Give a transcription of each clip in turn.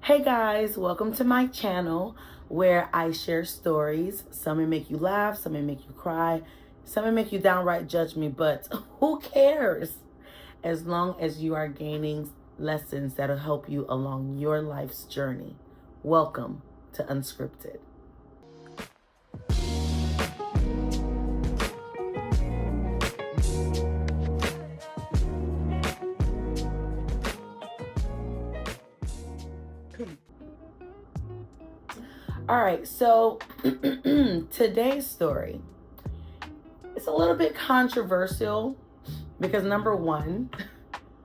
Hey guys, welcome to my channel where I share stories. Some may make you laugh, some may make you cry, some may make you downright judge me, but who cares? As long as you are gaining lessons that'll help you along your life's journey. Welcome to Unscripted. All right, so today's story is a little bit controversial because number one,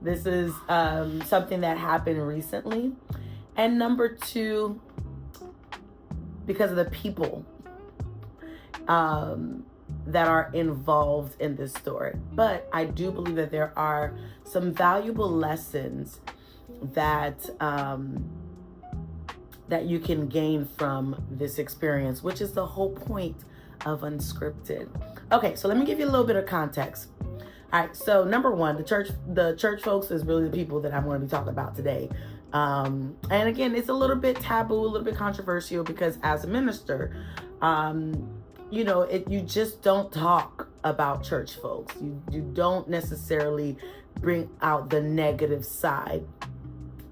this is something that happened recently, and number two, because of the people that are involved in this story. But I do believe that there are some valuable lessons that that you can gain from this experience, which is the whole point of Unscripted. Okay, so let me give you a little bit of context. All right, so number one, the church folks is really the people that I'm going to be talking about today. And again, it's a little bit taboo, a little bit controversial, because as a minister, you just don't talk about church folks. You don't necessarily bring out the negative side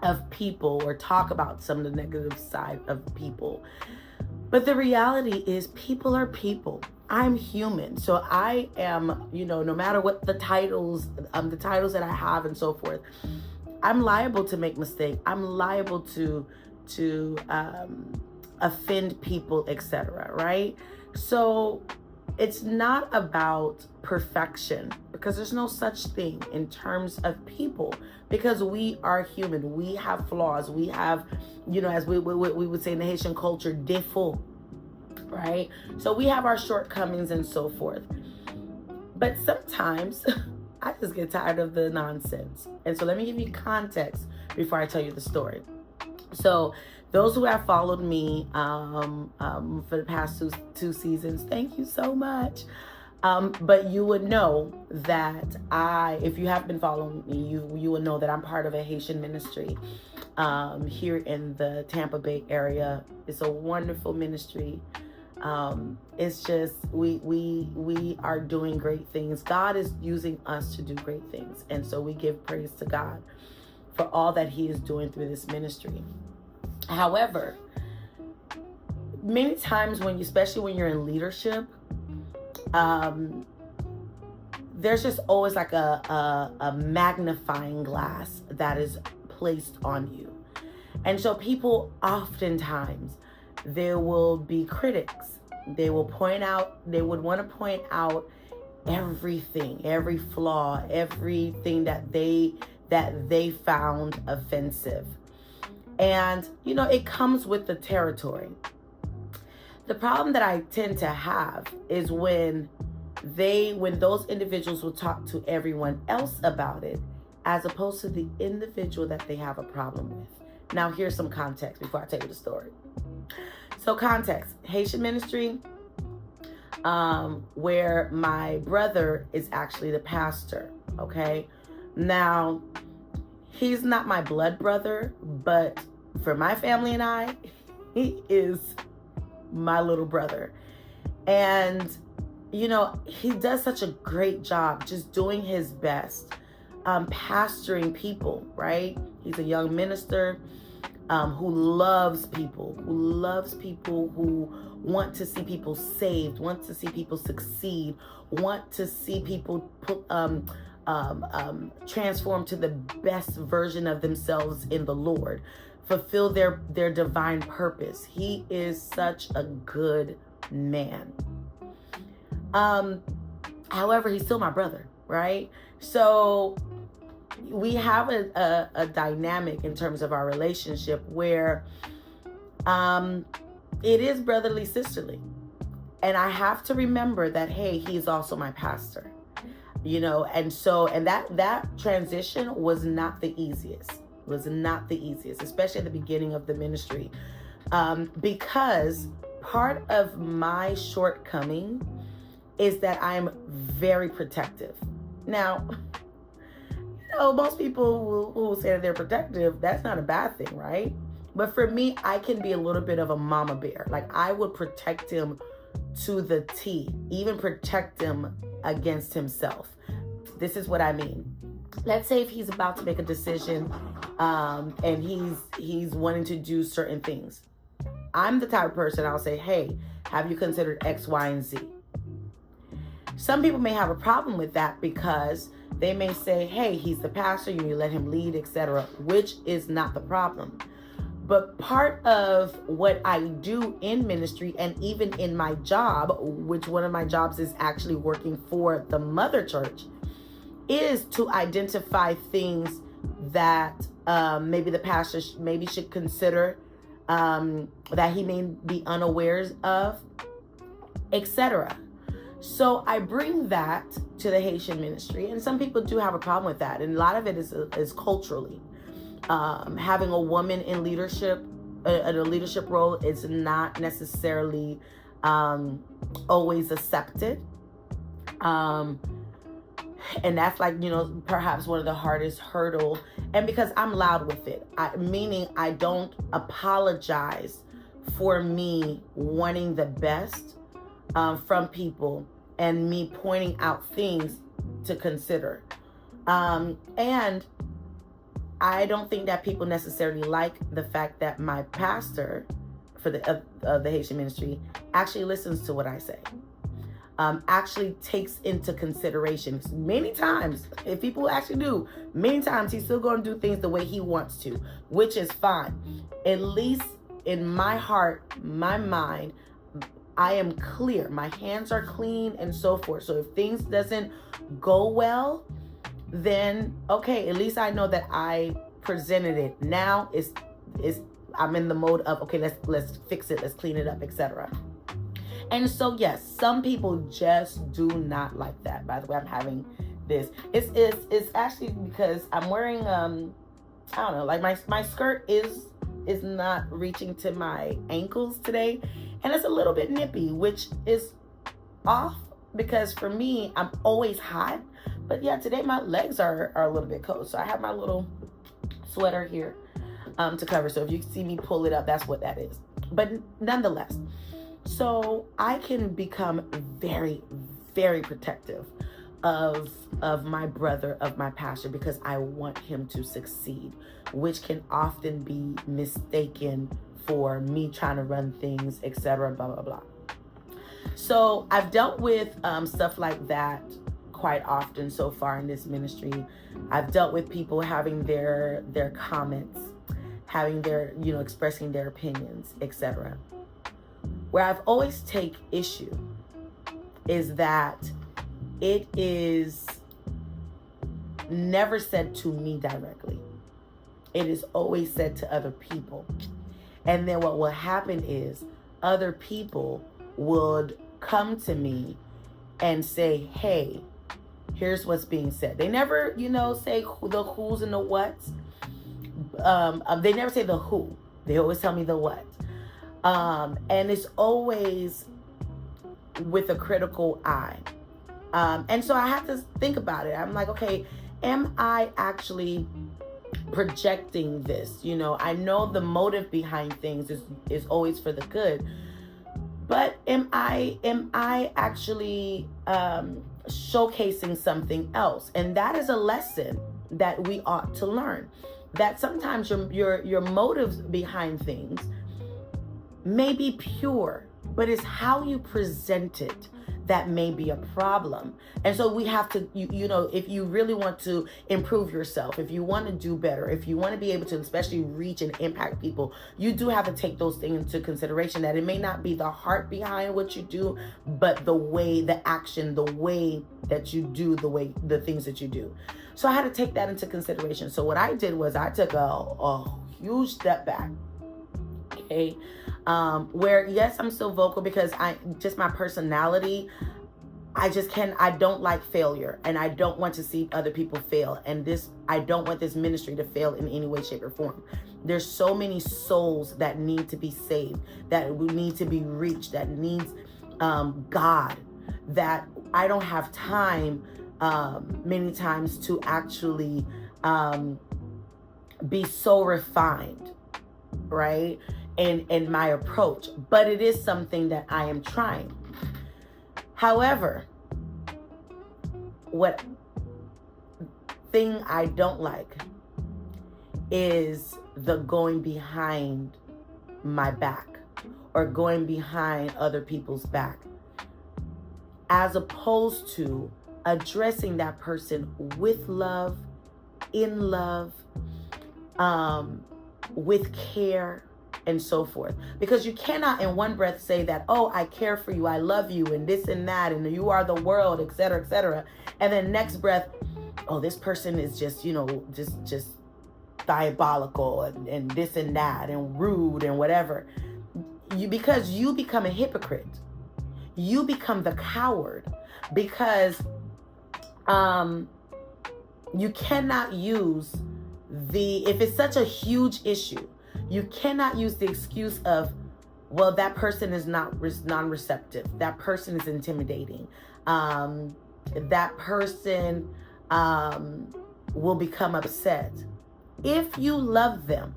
of people or talk about some of the negative side of people. But the reality is people are people. I'm human. So I am, no matter what the titles that I have and so forth, I'm liable to make mistakes. I'm liable to offend people, etc. Right? So it's not about perfection, because there's no such thing in terms of people, because we are human. We have flaws. We have, as we would say in the Haitian culture, défaut, right? So we have our shortcomings and so forth. But sometimes I just get tired of the nonsense. And so let me give you context before I tell you the story. So those who have followed me for the past two seasons, thank you so much. But you would know that if you have been following me, you will know that I'm part of a Haitian ministry here in the Tampa Bay area. It's a wonderful ministry. It's just we are doing great things. God is using us to do great things, and so we give praise to God for all that He is doing through this ministry. However, many times especially when you're in leadership, there's just always like a magnifying glass that is placed on you. And so people oftentimes, there will be critics. They would want to point out everything, every flaw, everything that they found offensive. And, it comes with the territory. The problem that I tend to have is when those individuals will talk to everyone else about it, as opposed to the individual that they have a problem with. Now, here's some context before I tell you the story. So context, Haitian ministry, where my brother is actually the pastor, okay? Now, he's not my blood brother, but for my family and I, he is my little brother. And, he does such a great job just doing his best, pastoring people, right? He's a young minister who loves people, who want to see people saved, want to see people succeed, want to see people transform to the best version of themselves in the Lord, fulfill their divine purpose. He is such a good man. However, he's still my brother, right? So we have a dynamic in terms of our relationship where it is brotherly, sisterly. And I have to remember that, hey, he's also my pastor, and that transition was not the easiest. Especially at the beginning of the ministry, because part of my shortcoming is that I'm very protective. Now, most people will say that they're protective. That's not a bad thing, right? But for me, I can be a little bit of a mama bear. Like, I would protect him to the T, even protect him against himself. This is what I mean. Let's say if he's about to make a decision, and he's wanting to do certain things. I'm the type of person, I'll say, hey, have you considered X, Y, and Z? Some people may have a problem with that because they may say, hey, he's the pastor, you let him lead, etc., which is not the problem. But part of what I do in ministry and even in my job, which one of my jobs is actually working for the mother church, is to identify things that maybe the pastor should consider, that he may be unawares of, etc. So I bring that to the Haitian ministry, and some people do have a problem with that, and a lot of it is culturally. Having a woman in leadership, a leadership role, is not necessarily always accepted. And that's like, perhaps one of the hardest hurdle. And because I'm loud with it, meaning I don't apologize for me wanting the best from people and me pointing out things to consider. And I don't think that people necessarily like the fact that my pastor for the Haitian ministry actually listens to what I say. Actually takes into consideration. Many times, if people actually do, many times he's still going to do things the way he wants to, which is fine. At least in my heart, my mind, I am clear. My hands are clean and so forth. So if things doesn't go well, then okay, at least I know that I presented it. Now I'm in the mode of, okay, let's fix it, let's clean it up, etc. And so yes, some people just do not like that. By the way, I'm having this. It's actually because I'm wearing I don't know, like my skirt is not reaching to my ankles today, and it's a little bit nippy, which is off because for me, I'm always hot. But yeah, today my legs are a little bit cold. So I have my little sweater here to cover. So if you see me pull it up, that's what that is. But nonetheless, so I can become very, very protective of my brother, of my pastor, because I want him to succeed, which can often be mistaken for me trying to run things, etc., blah, blah, blah. So I've dealt with stuff like that quite often so far in this ministry. I've dealt with people having their comments, having their, expressing their opinions, etc. Where I've always take issue is that it is never said to me directly. It is always said to other people. And then what will happen is other people would come to me and say, hey, here's what's being said. They never, say the who's and the what's. They never say the who. They always tell me the what. And it's always with a critical eye. And so I have to think about it. I'm like, okay, am I actually projecting this? I know the motive behind things is always for the good. But am I actually showcasing something else? And that is a lesson that we ought to learn. That sometimes your motives behind things may be pure, but it's how you present it that may be a problem. And so we have to, if you really want to improve yourself, if you want to do better, if you want to be able to especially reach and impact people, you do have to take those things into consideration, that it may not be the heart behind what you do, but the way, the action, the way that you do, the things that you do. So I had to take that into consideration. So what I did was I took a huge step back. Okay. Where yes, I'm still vocal because my personality, I don't like failure, and I don't want to see other people fail. And I don't want this ministry to fail in any way, shape, or form. There's so many souls that need to be saved, that need to be reached, that needs God, that I don't have time many times to actually be so refined right? And my approach, but it is something that I am trying. However, what thing I don't like is the going behind my back or going behind other people's back, as opposed to addressing that person with love, in love, with care, and so forth. Because you cannot in one breath say that, oh, I care for you, I love you, and this and that, and you are the world, etc., etc. And then next breath, oh, this person is just, just diabolical and this and that and rude and whatever. Because you become a hypocrite. You become the coward, because you cannot use if it's such a huge issue, you cannot use the excuse of, well, that person is non-receptive. That person is intimidating. That person will become upset. If you love them,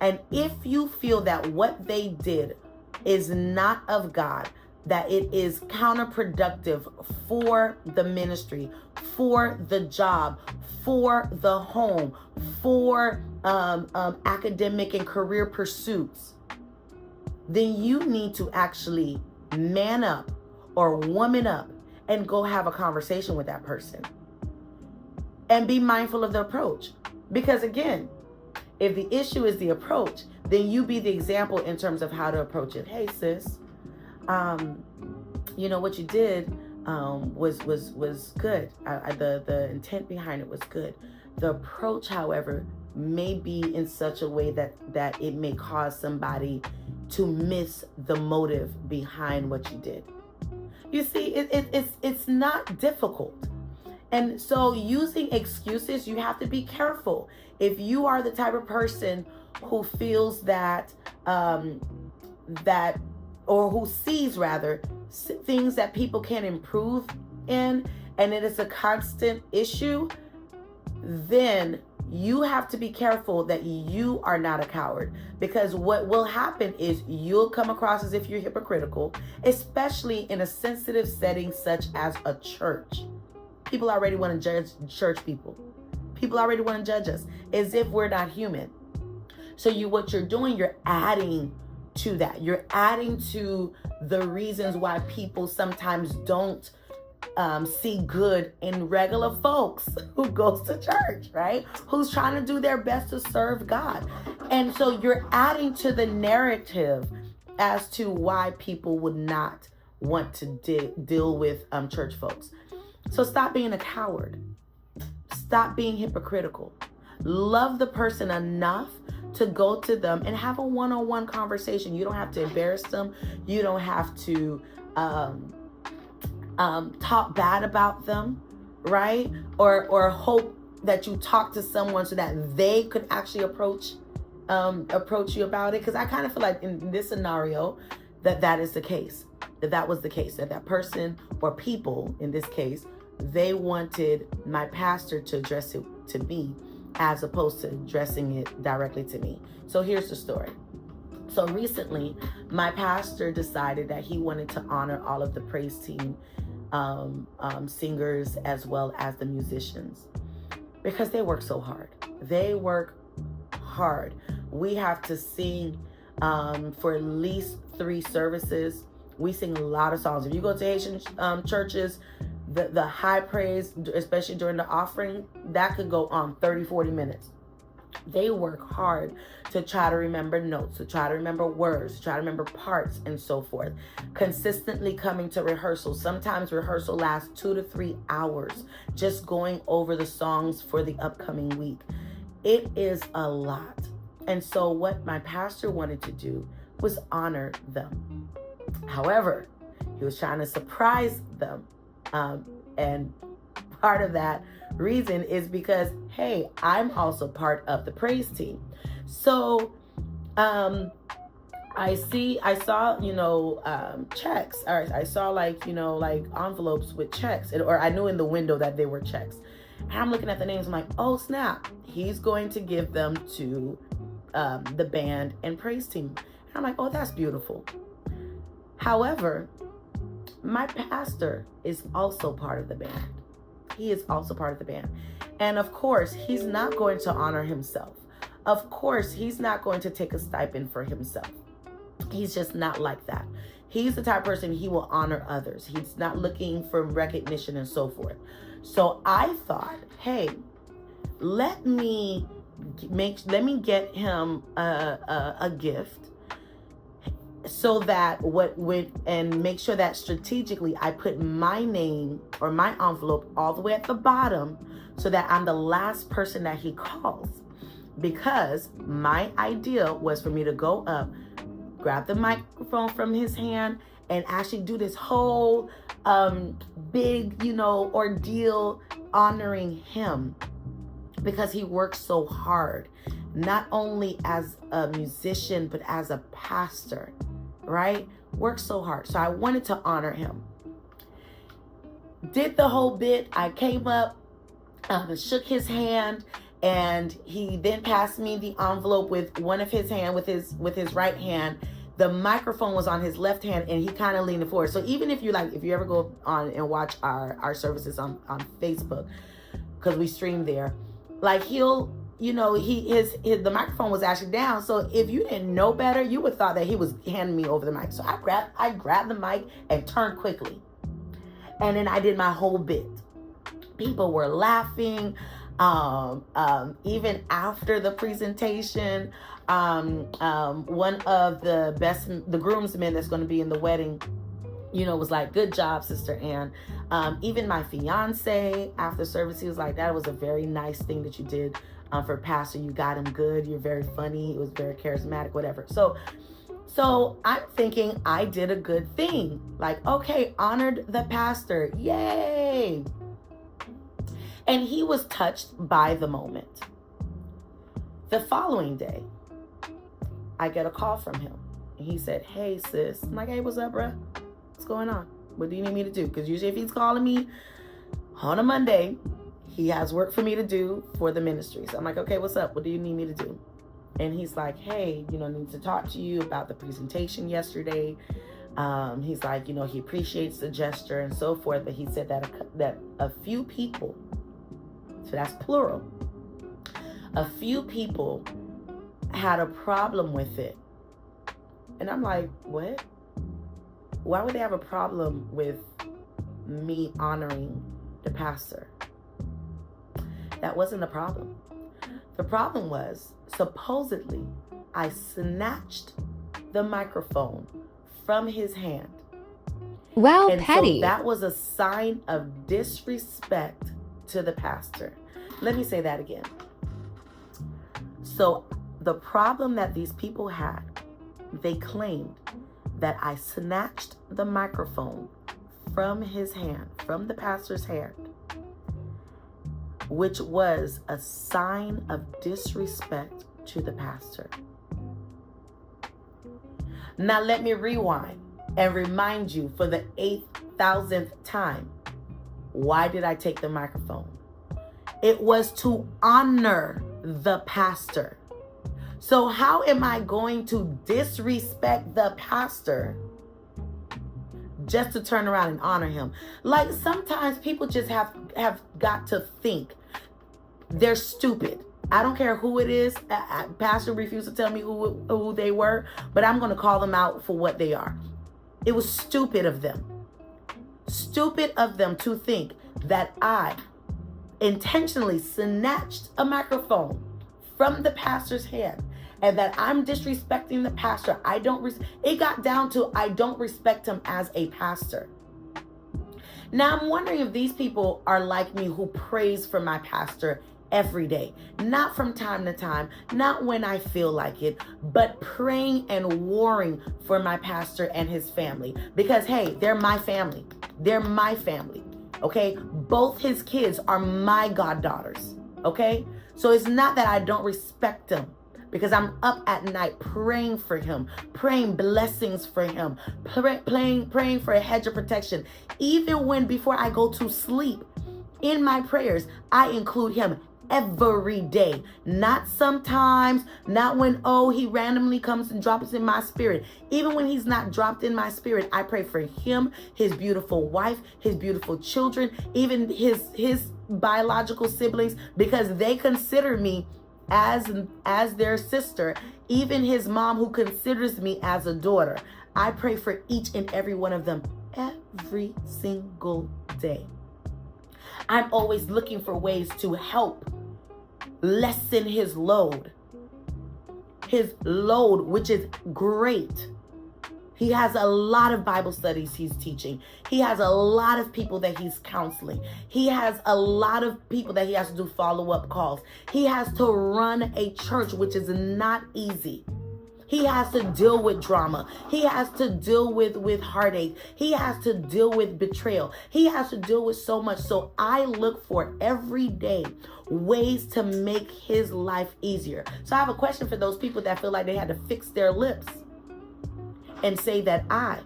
and if you feel that what they did is not of God, that it is counterproductive for the ministry, for the job, for the home, for academic and career pursuits, then you need to actually man up or woman up and go have a conversation with that person. And be mindful of the approach. Because again, if the issue is the approach, then you be the example in terms of how to approach it. Hey, sis, what you did was good. The intent behind it was good. The approach, however, may be in such a way that it may cause somebody to miss the motive behind what you did. You see, it's not difficult. And so using excuses, you have to be careful. If you are the type of person who feels that or who sees rather things that people can improve in, and it is a constant issue, then you have to be careful that you are not a coward. Because what will happen is you'll come across as if you're hypocritical, especially in a sensitive setting such as a church. People already want to judge church people. People already want to judge us as if we're not human. So what you're doing, you're adding to that. You're adding to the reasons why people sometimes don't see good in regular folks who goes to church, right? Who's trying to do their best to serve God. And so you're adding to the narrative as to why people would not want to deal with church folks. So stop being a coward. Stop being hypocritical. Love the person enough to go to them and have a one-on-one conversation. You don't have to embarrass them. You don't have to talk bad about them, right? Or hope that you talk to someone so that they could actually approach you about it. Because I kind of feel like in this scenario that is the case. That was the case. That person or people in this case, they wanted my pastor to address it to me as opposed to addressing it directly to me. So here's the story. So recently, my pastor decided that he wanted to honor all of the praise team singers as well as the musicians, because they work so hard. They work hard. We have to sing for at least 3 services. We sing a lot of songs. If you go to Haitian churches, the high praise, especially during the offering, that could go on 30-40 minutes. They work hard to try to remember notes, to try to remember words, to try to remember parts, and so forth. Consistently coming to rehearsal. Sometimes rehearsal lasts 2 to 3 hours, just going over the songs for the upcoming week. It is a lot. And so what my pastor wanted to do was honor them. However, he was trying to surprise them. And part of that reason is because, hey, I'm also part of the praise team. So I saw, checks. Or I saw like envelopes with checks, or I knew in the window that they were checks. And I'm looking at the names. I'm like, oh snap, he's going to give them to the band and praise team. And I'm like, oh, that's beautiful. However, my pastor is also part of the band. He is also part of the band. And of course, he's not going to honor himself. Of course, he's not going to take a stipend for himself. He's just not like that. He's the type of person, he will honor others. He's not looking for recognition and so forth. So I thought, hey, let me get him a gift, so that and make sure that strategically I put my name or my envelope all the way at the bottom, so that I'm the last person that he calls. Because my idea was for me to go up, grab the microphone from his hand, and actually do this whole big, ordeal honoring him, because he works so hard, not only as a musician, but as a pastor, right? Works so hard. So I wanted to honor him. Did the whole bit. I came up, shook his hand, and he then passed me the envelope with one of his hand, with his right hand. The microphone was on his left hand, and he kind of leaned forward. So even if you ever go on and watch our services on Facebook, because we stream there, like he'll, the microphone was actually down. So if you didn't know better, you would have thought that he was handing me over the mic. So I grabbed the mic and turned quickly. And then I did my whole bit. People were laughing. Even after the presentation, one of the groomsmen that's going to be in the wedding, was like, good job, Sister Ann. Even my fiance, after service, he was like, that was a very nice thing that you did for Pastor. You got him good. You're very funny. He was very charismatic, whatever. So I'm thinking I did a good thing. Like, okay, honored the pastor. Yay. And he was touched by the moment. The following day, I get a call from him. And he said, hey, sis. I'm like, hey, what's up, bruh? What's going on? What do you need me to do? Because usually if he's calling me on a Monday, he has work for me to do for the ministry. So I'm like, okay, what's up? What do you need me to do? And he's like, hey, I need to talk to you about the presentation yesterday. He's like, he appreciates the gesture and so forth. But he said that a few people, so that's plural, a few people had a problem with it. And I'm like, what? Why would they have a problem with me honoring the pastor? That wasn't the problem. The problem was, supposedly, I snatched the microphone from his hand. Wow, and petty. So that was a sign of disrespect to the pastor. Let me say that again. So the problem that these people had, they claimed that I snatched the microphone from his hand, from the pastor's hand, which was a sign of disrespect to the pastor. Now let me rewind and remind you for the 8,000th time, why did I take the microphone? It was to honor the pastor. So how am I going to disrespect the pastor just to turn around and honor him? Like, sometimes people just have got to think they're stupid. I don't care who it is. Pastor refused to tell me who they were, but I'm going to call them out for what they are. It was stupid of them. Stupid of them to think that I intentionally snatched a microphone from the pastor's hand and that I'm disrespecting the pastor. It got down to I don't respect him as a pastor. Now I'm wondering if these people are like me, who prays for my pastor every day, not from time to time, not when I feel like it, but praying and warring for my pastor and his family, because hey, they're my family. They're my family. Okay. Both his kids are my goddaughters. Okay. So it's not that I don't respect him, because I'm up at night praying for him, praying blessings for him, praying for a hedge of protection. Even before I go to sleep, in my prayers, I include him every day. Not sometimes, not when, he randomly comes and drops in my spirit. Even when he's not dropped in my spirit, I pray for him, his beautiful wife, his beautiful children, even his biological siblings, because they consider me as their sister, even his mom who considers me as a daughter. I pray for each and every one of them every single day. I'm always looking for ways to help lessen his load, which is great. He has a lot of Bible studies he's teaching. He has a lot of people that he's counseling. He has a lot of people that he has to do follow-up calls. He has to run a church, which is not easy. He has to deal with drama. He has to deal with heartache. He has to deal with betrayal. He has to deal with so much. So I look for every day ways to make his life easier. So I have a question for those people that feel like they had to fix their lips and say that I,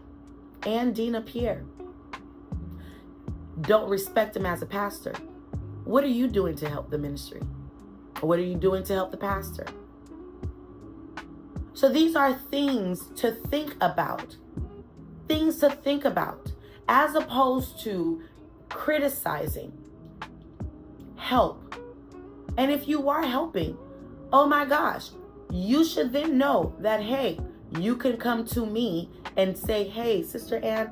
and Dina Pierre, don't respect him as a pastor. What are you doing to help the ministry? What are you doing to help the pastor? So these are things to think about. Things to think about. As opposed to criticizing. Help. And if you are helping, oh my gosh, you should then know that, hey, you can come to me and say, hey, Sister Ann,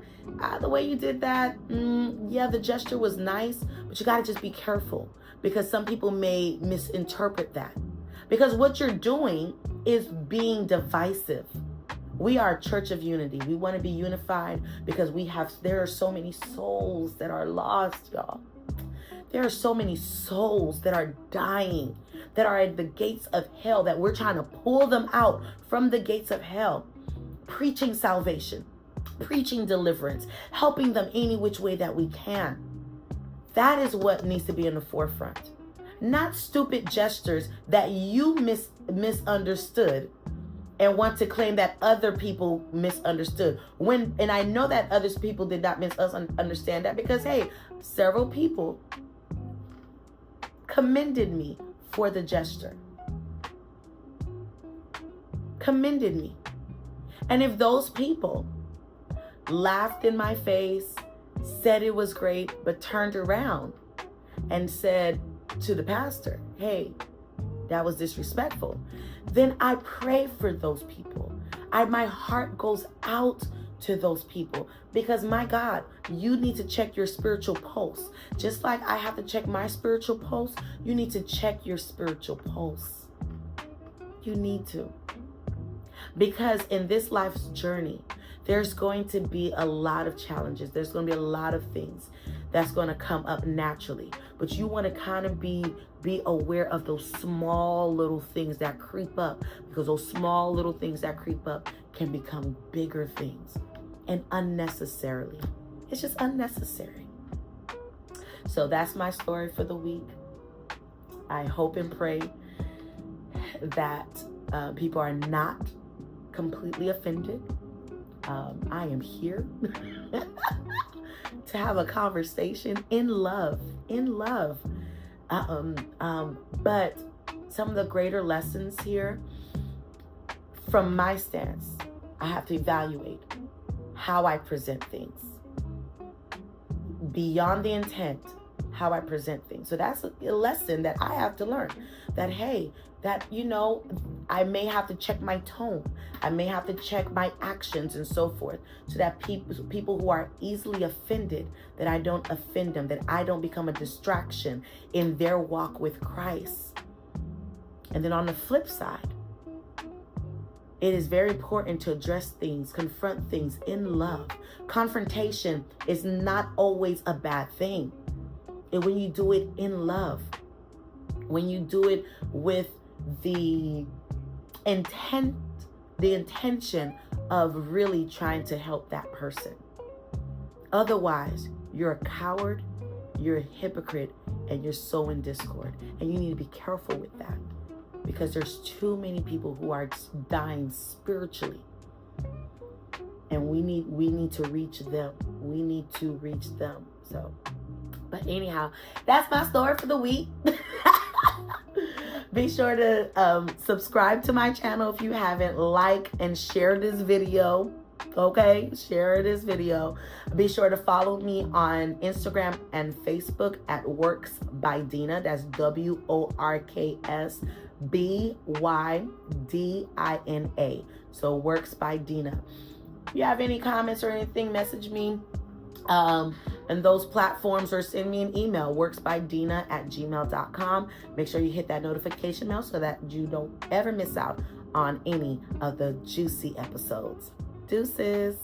the way you did that, yeah, the gesture was nice, but you got to just be careful because some people may misinterpret that. Because what you're doing is being divisive. We are a church of unity. We want to be unified because there are so many souls that are lost, y'all. There are so many souls that are dying, that are at the gates of hell, that we're trying to pull them out from the gates of hell, preaching salvation, preaching deliverance, helping them any which way that we can. That is what needs to be in the forefront. Not stupid gestures that you misunderstood and want to claim that other people misunderstood. And I know that other people did not misunderstand that because, hey, several people commended me for the gesture. Commended me. And if those people laughed in my face, said it was great, but turned around and said to the pastor, hey, that was disrespectful, then I pray for those people. My heart goes out to those people because, my God, you need to check your spiritual pulse. Just like I have to check my spiritual pulse, you need to check your spiritual pulse. You need to. Because in this life's journey, there's going to be a lot of challenges. There's going to be a lot of things that's going to come up naturally. But you want to kind of be aware of those small little things that creep up, because those small little things that creep up can become bigger things, and unnecessarily. It's just unnecessary. So that's my story for the week. I hope and pray that people are not completely offended. I am here to have a conversation in love. But some of the greater lessons here, from my stance, I have to evaluate how I present things. Beyond the intent, how I present things. So that's a lesson that I have to learn. That, hey, that, I may have to check my tone. I may have to check my actions and so forth, so that people who are easily offended, that I don't offend them, that I don't become a distraction in their walk with Christ. And then on the flip side, it is very important to address things, confront things in love. Confrontation is not always a bad thing. And when you do it in love, when you do it with the intention of really trying to help that person. Otherwise, you're a coward, you're a hypocrite, and you're sowing discord. And you need to be careful with that, because there's too many people who are dying spiritually. And we need to reach them. We need to reach them. So, but anyhow, that's my story for the week. Be sure to subscribe to my channel if you haven't. Like and share this video. Okay, share this video. Be sure to follow me on Instagram and Facebook at Works by Dina. That's WorksBydina. So Works by Dina. If you have any comments or anything, message me and those platforms, or send me an email, worksbydina@gmail.com. Make sure you hit that notification bell so that you don't ever miss out on any of the juicy episodes. Deuces.